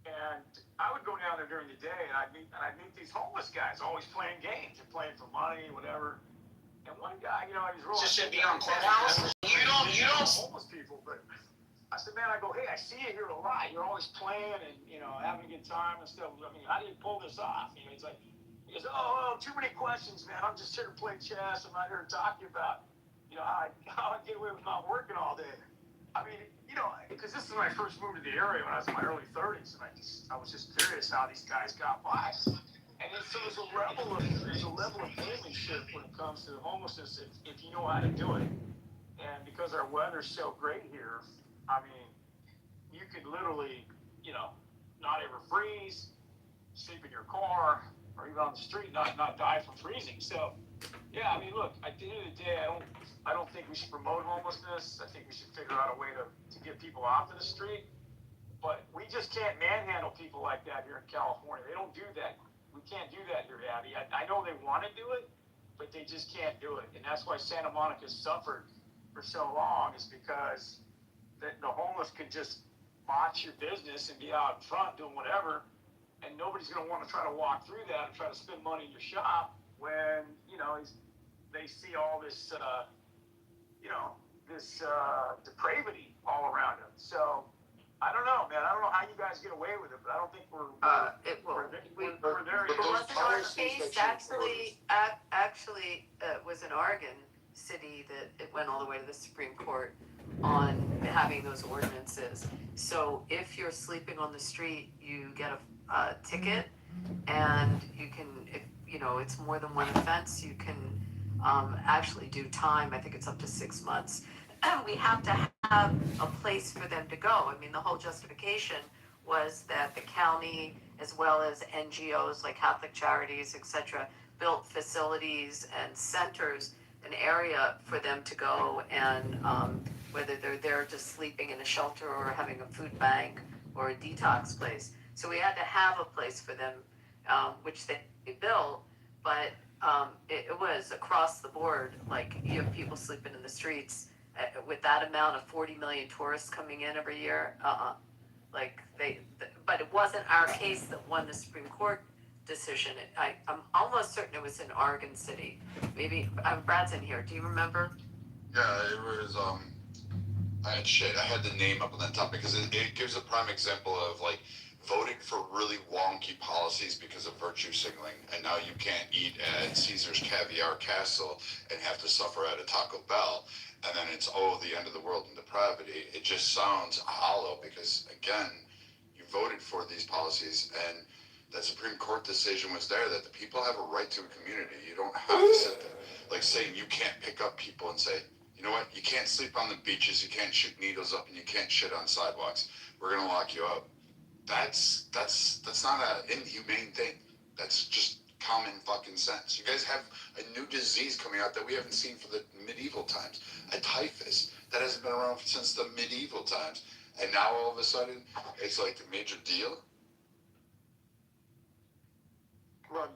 and I would go down there during the day, and I'd meet these homeless guys, always playing games and playing for money, whatever. And one guy, he was really Just should be on Clubhouse. You don't. Homeless people, but I said, man, I go, hey, I see you here a lot. You're always playing and having a good time and stuff. I mean, how do you pull this off? He's like, he goes, oh, too many questions, man. I'm just here to play chess. I'm not here to talk to you about, how I get away with not working all day. I mean, because this is when I first moved to the area when I was in my early 30s, and I was just curious how these guys got by. And so there's a level of gamesmanship when it comes to homelessness if you know how to do it. And because our weather's so great here, I mean, you could literally, not ever freeze, sleep in your car, or even on the street, not die from freezing. So, yeah, I mean, look, at the end of the day, I don't think we should promote homelessness. I think we should figure out a way to get people off of the street. But we just can't manhandle people like that here in California. They don't do that. We can't do that here, Abby. I know they want to do it, but they just can't do it. And that's why Santa Monica suffered for so long, is because the homeless can just botch your business and be out in front doing whatever, and nobody's going to want to try to walk through that and try to spend money in your shop when, they see all this, depravity all around them. So, I don't know, man. I don't know how you guys get away with it, but I don't think we're there yet. It wasn't our case. Actually, was in Oregon City that it went all the way to the Supreme Court on having those ordinances. So if you're sleeping on the street, you get a ticket, and you can, if it's more than one offense, you can actually do time. I think it's up to 6 months. We have to have a place for them to go. I mean, the whole justification was that the county, as well as NGOs like Catholic Charities, etc., built facilities and centers, an area for them to go, and whether they're there just sleeping in a shelter or having a food bank or a detox place. So we had to have a place for them, which they built, but it was across the board. Like, you have people sleeping in the streets with that amount of 40 million tourists coming in every year. But it wasn't our case that won the Supreme Court decision. I'm almost certain it was in Oregon City. Maybe Brad's in here. Do you remember? Yeah, it was. I had the name up on that topic because it gives a prime example of voting for really wonky policies because of virtue signaling, and now you can't eat at Caesar's Caviar Castle and have to suffer at a Taco Bell, and then it's the end of the world and depravity. It just sounds hollow because, again, you voted for these policies, and that Supreme Court decision was there that the people have a right to a community. You don't have to sit there saying you can't pick up people and say, you know what, you can't sleep on the beaches, you can't shoot needles up, and you can't shit on sidewalks. We're gonna lock you up. That's not an inhumane thing. That's just common fucking sense. You guys have a new disease coming out that we haven't seen for the medieval times. A typhus that hasn't been around since the medieval times. And now all of a sudden, it's like a major deal. Well,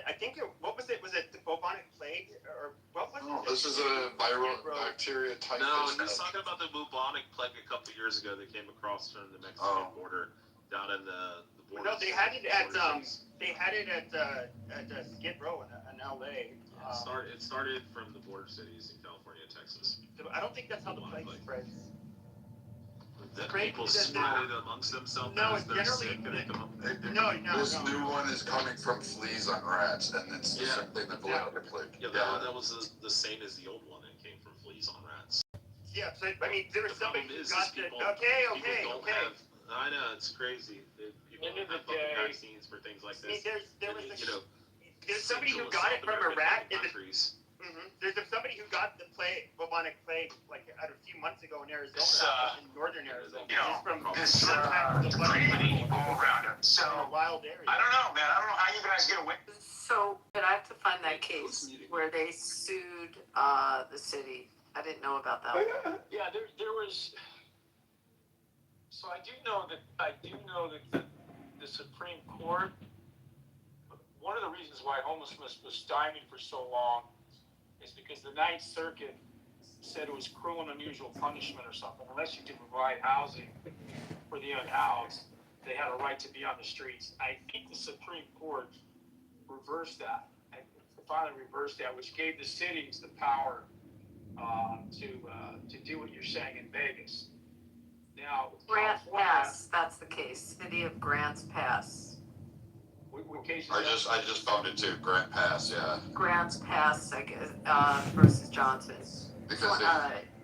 I think what was it? Was it the bubonic plague, or what was it? No, this is a viral bacteria typhus. No, he was talking about the bubonic plague a couple of years ago that came across from the Mexican border down in the border No, they had it at border cities. they had it at Skid Row in L.A. It started from the border cities in California and Texas. I don't think that's how the plague spreads. That Great, people because spread it amongst themselves No, as it's they're generally- sick and they come up. This new one is coming from fleas on rats, and it's the same thing that belonged to plague. Yeah, that was the same as the old one. It came from fleas on rats. Yeah, so I mean, there was The somebody problem who is got the. people don't have. I know it's crazy. People End don't of have the fucking day- vaccines for things like See, this. there was And, there's somebody who Central got and it from South a rat American in the. countries. There's somebody who got the bubonic plague like a few months ago in Arizona, This, in northern Arizona. you know, He's from this the crazy bull roundup. So in a wild area. I don't know, man. I don't know how you guys get away. So, but I have to find that case where they sued the city. I didn't know about that one. Yeah, there was. So I do know that the Supreme Court. One of the reasons why homelessness was stymied for so long is because the Ninth Circuit said it was cruel and unusual punishment or something. Unless you can provide housing for the unhoused, they had a right to be on the streets. I think the Supreme Court reversed that. And finally reversed that, which gave the cities the power to do what you're saying in Vegas. Now, Grants California, Pass, that's the case. City of Grants Pass. what case is I that? just found it too. Grant Pass, yeah. Grants Pass, I guess, versus Johnson. Because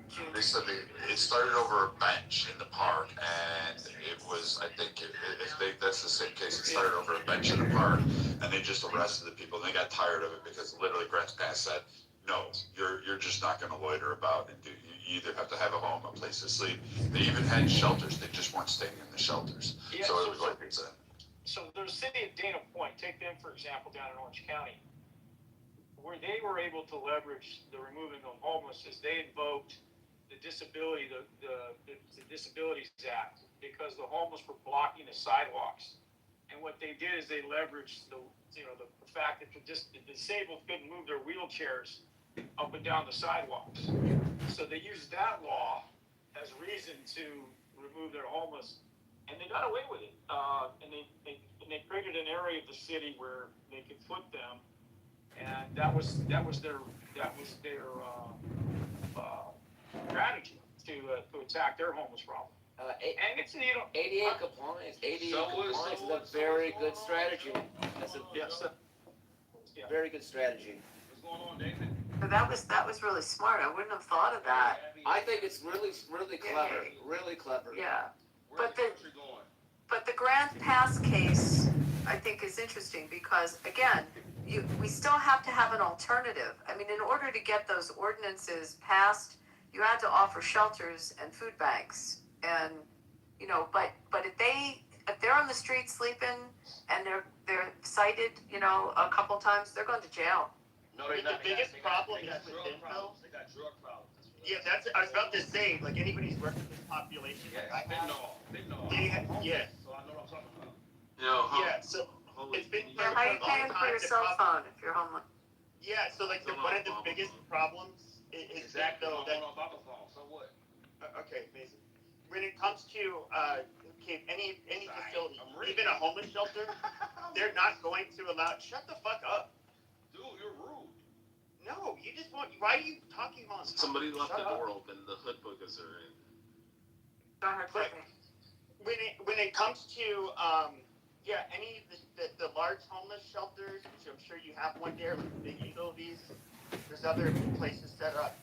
June. they said it started over a bench in the park, and it was, I think, that's the same case. It started over a bench in the park, and they just arrested the people, and they got tired of it because literally Grants Pass said, no, you're just not going to loiter about and do. You either have to have a home, a place to sleep. They even had shelters. They just weren't staying in the shelters. Yeah, so it was like it's a. So the city of Dana Point, take them for example down in Orange County, where they were able to leverage the removing of homelessness. They invoked the Disabilities Act because the homeless were blocking the sidewalks, and what they did is they leveraged the fact that the disabled couldn't move their wheelchairs up and down the sidewalks, so they used that law as reason to remove their homeless. And they got away with it, and they created an area of the city where they could put them, and that was their strategy to attack their homeless problem. And it's ADA compliance. ADA compliance is a very good strategy. That's a very good strategy. What's going on, David? But that was really smart. I wouldn't have thought of that. I think it's really clever. Really clever. Yeah. Where's But the country going? But the Grant Pass case, I think, is interesting because, again, we still have to have an alternative. I mean, in order to get those ordinances passed, you had to offer shelters and food banks, and but if they're on the street sleeping and they're cited, a couple times, they're going to jail. No, the biggest problem is with them, though. They got drug problems. Yeah, I was about to say, like anybody who's worked with this population, like I have. Yeah. So I know what I'm talking about. Yeah, so it's been Yeah, how are you paying for your cell phone if you're homeless? Yeah, so like one of the biggest problems is that though that. So what? Okay, amazing. When it comes to any facility, even a homeless shelter, they're not going to allow. Shut the fuck up. Dude, you're rude. No, you just want. Why are you talking on? Somebody left the door open. The hood boogers are in. Go ahead, But when it comes to any of the large homeless shelters, which I'm sure you have one there, like big facilities. There's other places set up.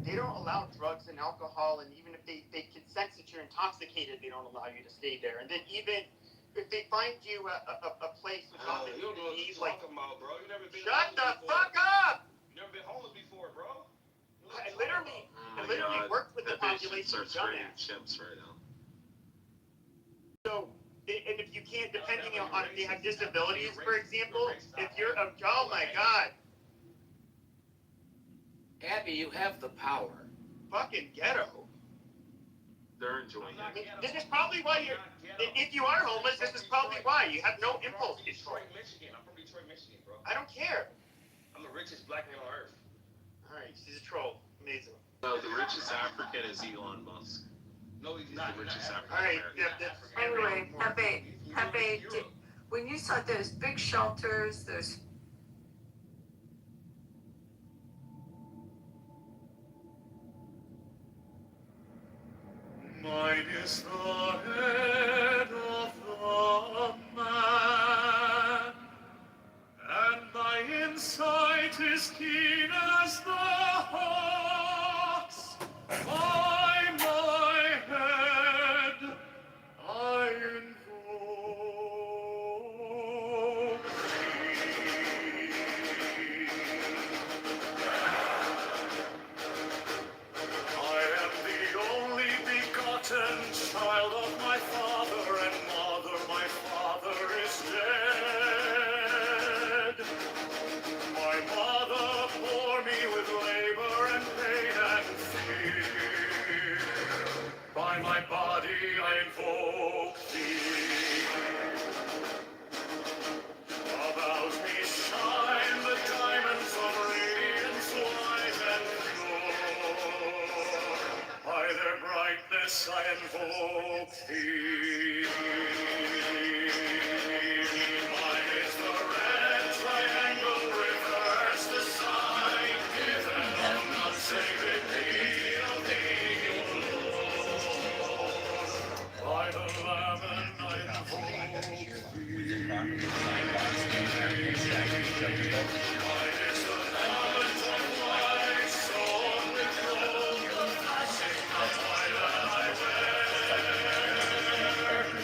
They don't allow drugs and alcohol, and even if they can sense that you're intoxicated, they don't allow you to stay there. And then even if they find you a place or something, You don't know what you're talking about, bro. You never been shut the homeless fuck before. up! You never been homeless before, bro. I literally worked with the population of dumbass. Chimps right now. So, and if you can't, depending on if they have disabilities, for example, if you're oh my god, Abby, you have the power. fucking ghetto. They're enjoying I it. mean, this is probably why you're. If you are homeless, this is probably why you have no impulse control. Detroit, Michigan. I'm from Detroit, Michigan, bro. I don't care. I'm the richest black man on earth. All right, he's a troll. Amazing. No, the richest African is Elon Musk. No, he's He's not. the richest African All right, American. yeah, Anyway, Pepe, Pepe, when you saw those big shelters, those mine is the head of the man, and my insight is keen as the hawk's. By my head I invoke I am the only begotten child of my father and mother. My father is dead. My mother bore me with labor and pain and fear. By my body I invoke thee. About me shine the diamonds of radiance white and pure. By their brightness I invoke thee. Mine is the red triangle, reverse the sign, given on unsacred deed of thee, Lord. By the Lamb and I invoke thee. Mine is the garment of white, sewn with gold, the fashion of white that I wear.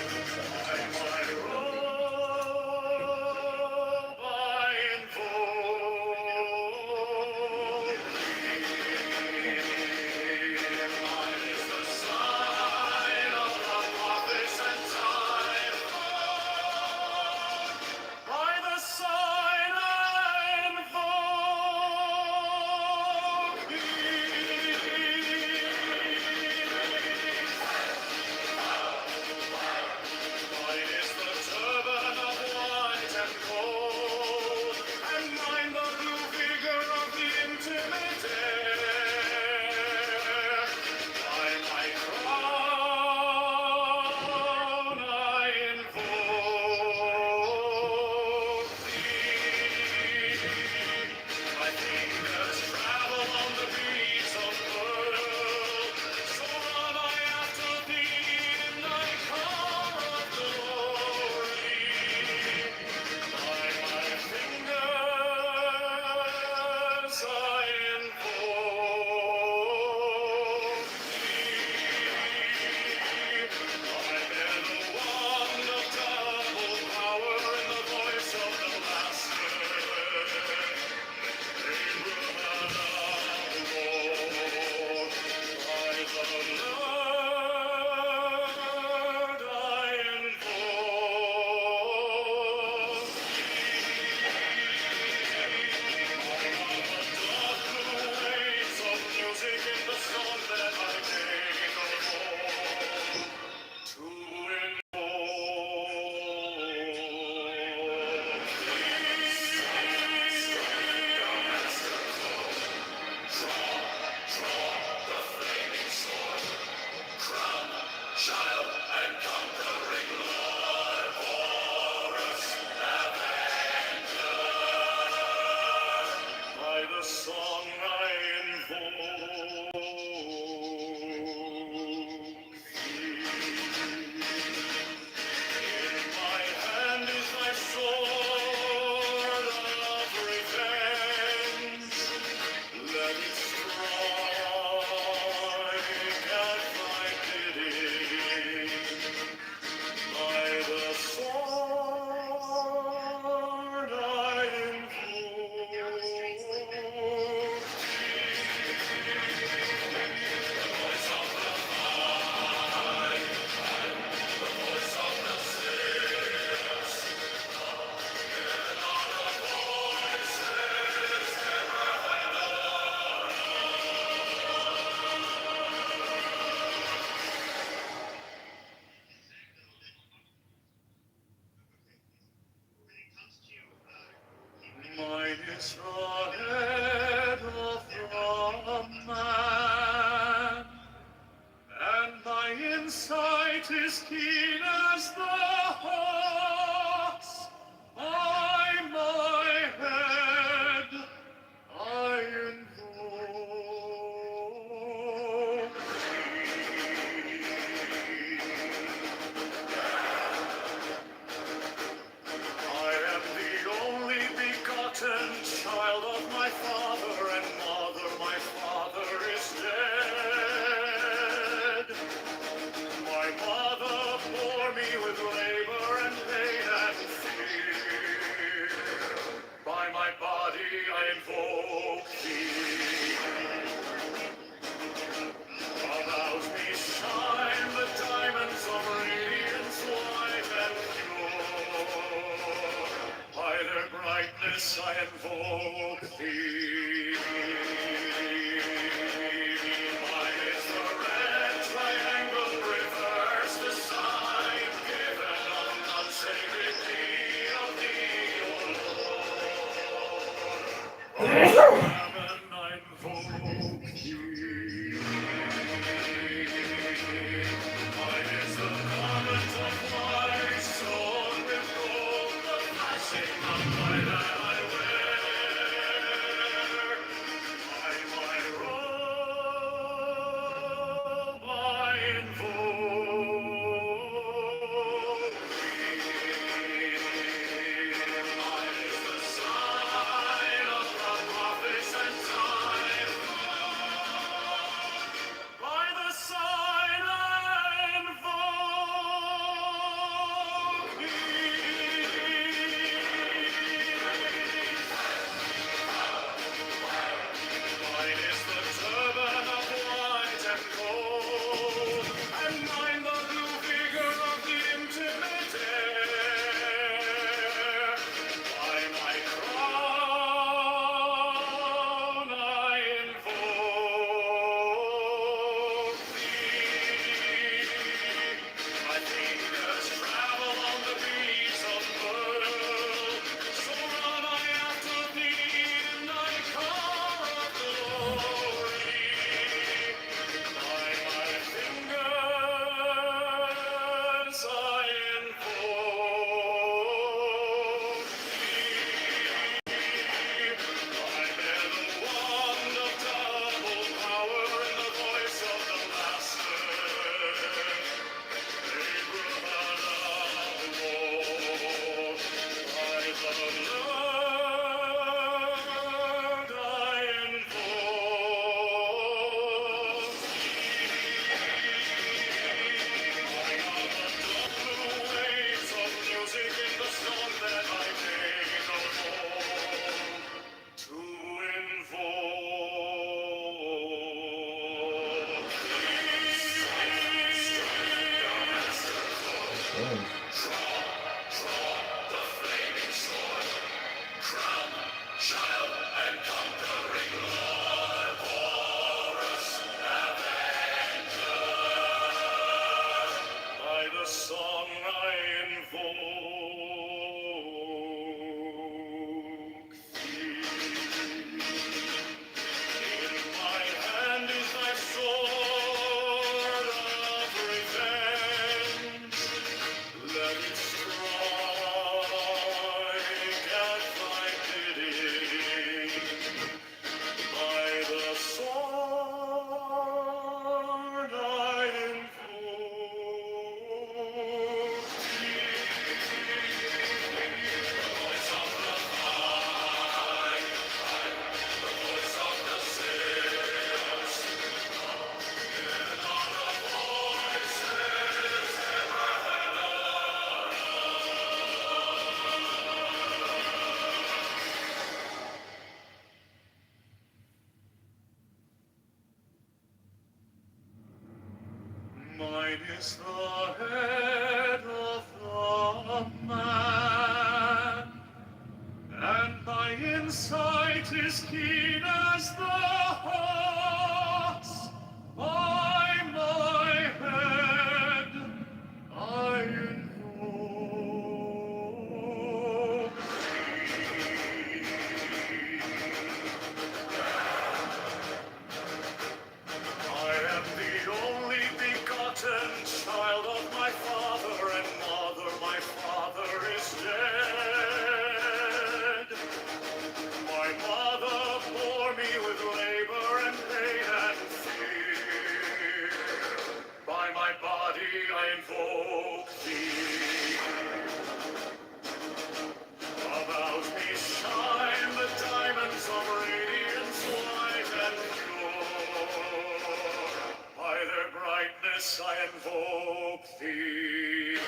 Mine is the head of the man, and my insight is keen as the hawk's. By my head I invoke I am the only begotten child of my father and mother. My father is dead. My mother bore me with labor and pain and fear. By my body I invoke thee. About me shine the diamonds of radiance white and pure. By their brightness I invoke thee.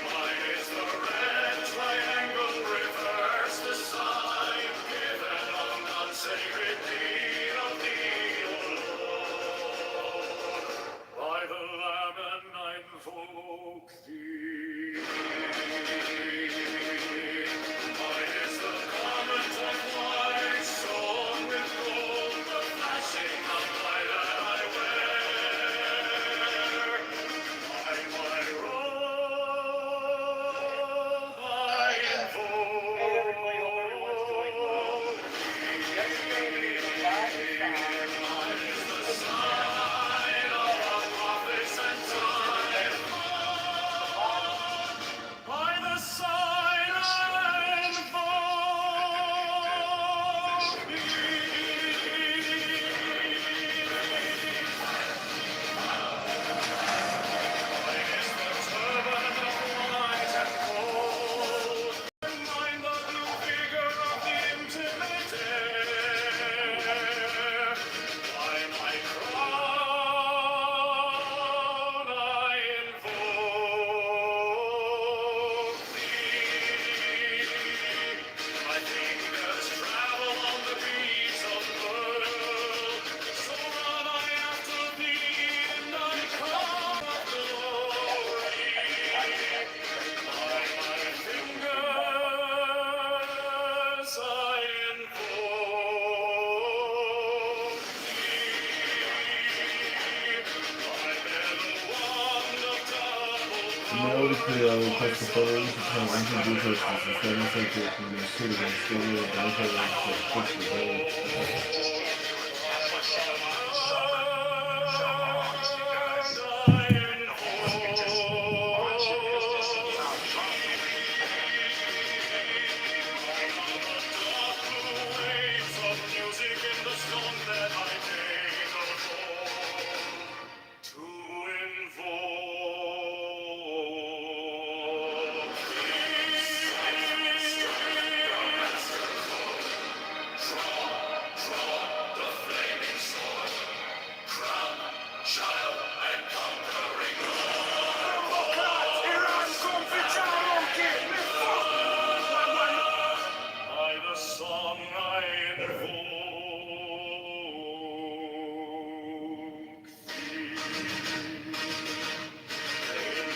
Mine is the red triangle, reverse the sign given of non-sacred deed of thee, O Lord. By the Lamb and I invoke thee. Mine is the garment of white, sewn with gold, the flashing of light that I wear. By my robe I invoke Mine is the sign of the prophets and time. By the sign I invoke Mine is the turban of white and gold. Mine the blue vigor of the intimate air. By my crown I invoke thee. My fingers travel on the beats of the world. So run I after thee in thy car of glory. By my fingers I invoke In order to request the following to tell entity versus the seven sacred from the city and still the benefit of the By the song I invoke thee. In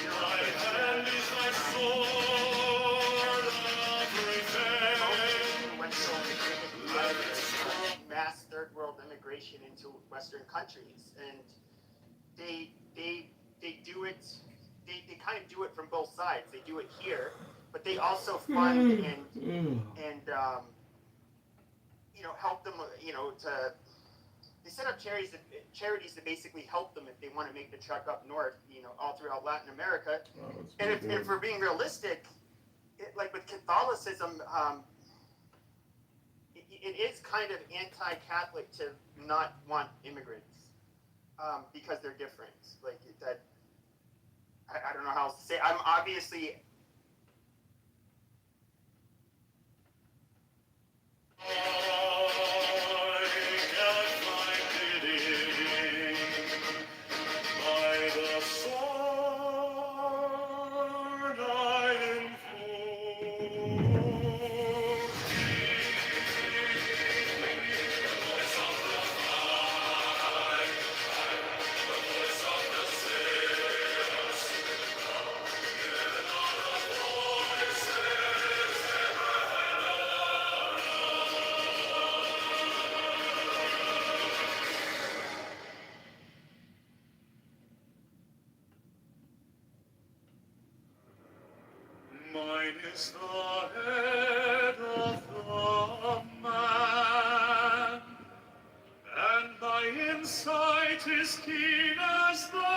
my hand is thy sword of revenge. When so mass third world immigration into Western countries, and they do it. They kind of do it from both sides. They do it here, but they also fund and help them. They set up charities to basically help them if they want to make the trek up north. All throughout Latin America. And if we're being realistic, like with Catholicism, it is kind of anti-Catholic to not want immigrants because they're different. Like that. I don't know how else to say. I'm obviously. is the head of the man, and my insight is keen as the